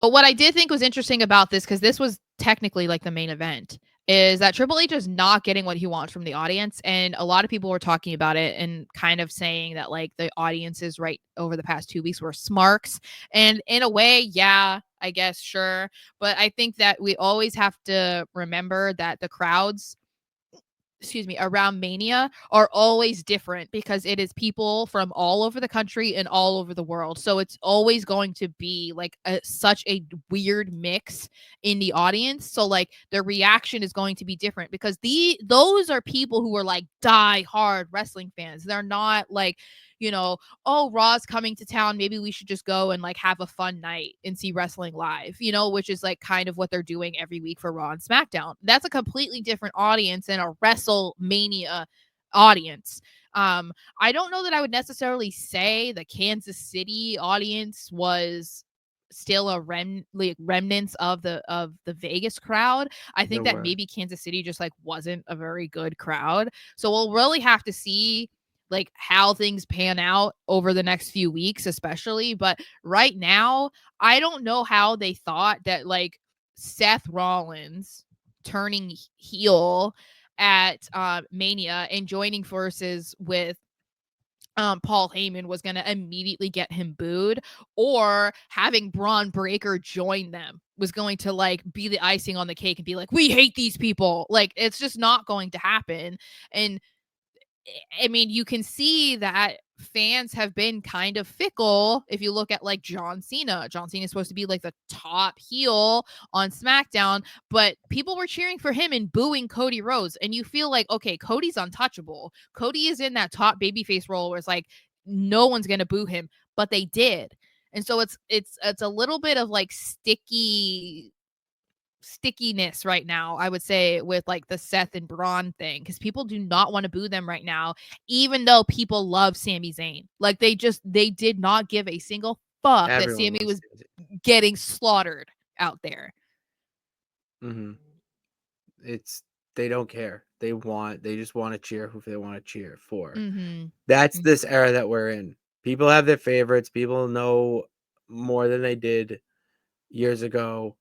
But what I did think was interesting about this, because this was technically like the main event, is that Triple H is not getting what he wants from the audience. And a lot of people were talking about it and kind of saying that like the audiences right over the past 2 weeks were smarks. And in a way, yeah, I guess, sure. But I think that we always have to remember that the crowds, excuse me, around Mania are always different because it is people from all over the country and all over the world. So it's always going to be like such a weird mix in the audience. So like the reaction is going to be different because those are people who are like die hard wrestling fans. They're not like, oh, Raw's coming to town. Maybe we should just go and like have a fun night and see wrestling live, which is like kind of what they're doing every week for Raw and SmackDown. That's a completely different audience than a WrestleMania audience. I don't know that I would necessarily say the Kansas City audience was still remnants of the Vegas crowd. I There think that were. maybe Kansas City just like wasn't a very good crowd. So we'll really have to see like how things pan out over the next few weeks, especially. But right now, I don't know how they thought that like Seth Rollins turning heel at Mania and joining forces with Paul Heyman was going to immediately get him booed, or having Braun Breaker join them was going to like be the icing on the cake and be like, we hate these people. Like, it's just not going to happen. And I mean, you can see that fans have been kind of fickle. If you look at like John Cena is supposed to be like the top heel on SmackDown, but people were cheering for him and booing Cody Rhodes. And you feel like, okay, Cody's untouchable. Cody is in that top babyface role where it's like no one's gonna boo him, but they did. And so it's a little bit of like stickiness right now, I would say, with like the Seth and Braun thing, because people do not want to boo them right now, even though people love Sami Zayn. Like they did not give a single fuck that Everyone Sami loves was Sami getting slaughtered out there. Zayn. It's they don't care. They just want to cheer who they want to cheer for. Mhm. That's Mhm. this era that we're in. People have their favorites. People know more than they did years ago.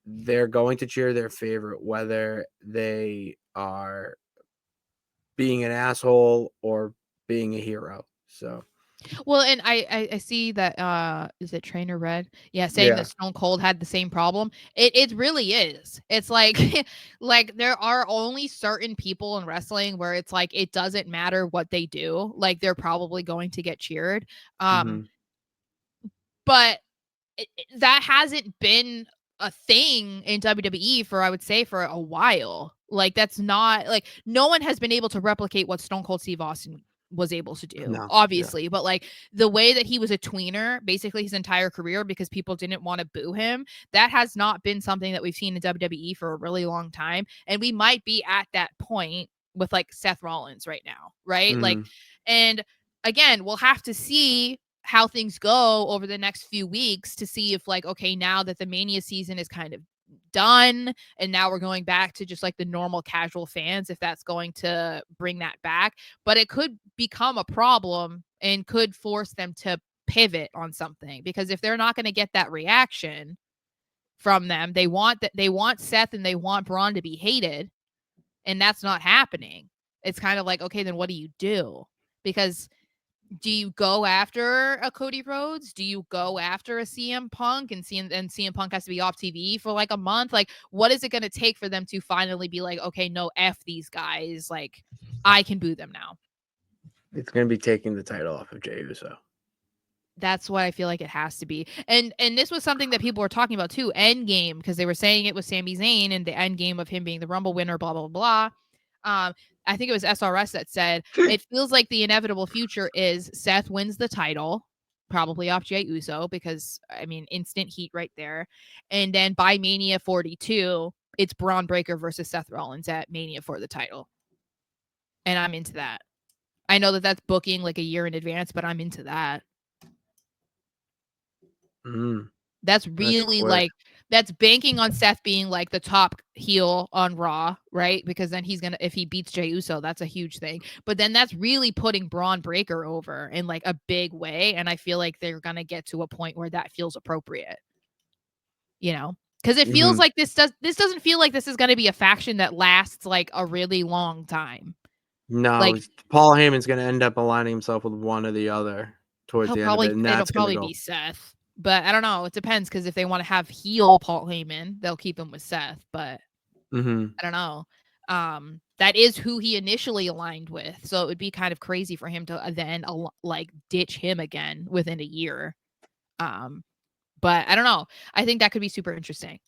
They're going to cheer their favorite, whether they are being an asshole or being a hero. So Well, and I see that is it Trainer Red? Yeah, saying yeah. that Stone Cold had the same problem. It really is. It's like like there are only certain people in wrestling where it's like it doesn't matter what they do, like they're probably going to get cheered. Um Mm-hmm. but that hasn't been a thing in WWE for, I would say, for a while. Like that's not like no one has been able to replicate what Stone Cold Steve Austin was able to do, No, yeah. obviously, but like the way that he was a tweener basically his entire career because people didn't want to boo him, that has not been something that we've seen in WWE for a really long time. And we might be at that point with like Seth Rollins right now, right? Like, Mm-hmm. and again, we'll have to see how things go over the next few weeks to see if like, okay, now that the Mania season is kind of done and now we're going back to just like the normal casual fans, if that's going to bring that back. But it could become a problem and could force them to pivot on something, because if they're not going to get that reaction from them, they want Seth and they want Braun to be hated, and that's not happening. It's kind of like, okay, then what do you do? Because do you go after a Cody Rhodes? Do you go after a CM Punk and CM Punk has to be off TV for like a month? Like, what is it going to take for them to finally be like, okay, no, F these guys. Like, I can boo them now. It's going to be taking the title off of Jey Uso. That's what I feel like it has to be. And this was something that people were talking about too, end game, because they were saying it was Sami Zayn and the end game of him being the Rumble winner, blah, blah, blah. I think it was SRS that said it feels like the inevitable future is Seth wins the title, probably off Jey Uso, because I mean, instant heat right there. And then by Mania 42, it's Braun Breaker versus Seth Rollins at Mania for the title. And I'm into that. I know that that's booking like a year in advance, but I'm into that. Mm, That's that's really quick. like that's banking on Seth being like the top heel on Raw, right? Because then he's gonna, if he beats Jey Uso, that's a huge thing. But then that's really putting Braun Breaker over in like a big way, and I feel like they're gonna get to a point where that feels appropriate. you know, because it feels Mhm. like this doesn't feel like this is going to be a faction that lasts like a really long time. No, Like s Paul Heyman's gonna end up aligning himself with one or the other towards the end of it, and it'll that's gonna probably go be Seth, but I don't know. It depends because if they want to have heel Paul Heyman, they'll keep him with Seth. But Mhm. I don't know. That is who he initially aligned with, so it would be kind of crazy for him to then like ditch him again within a year. Um, but I don't know. I think that could be super interesting.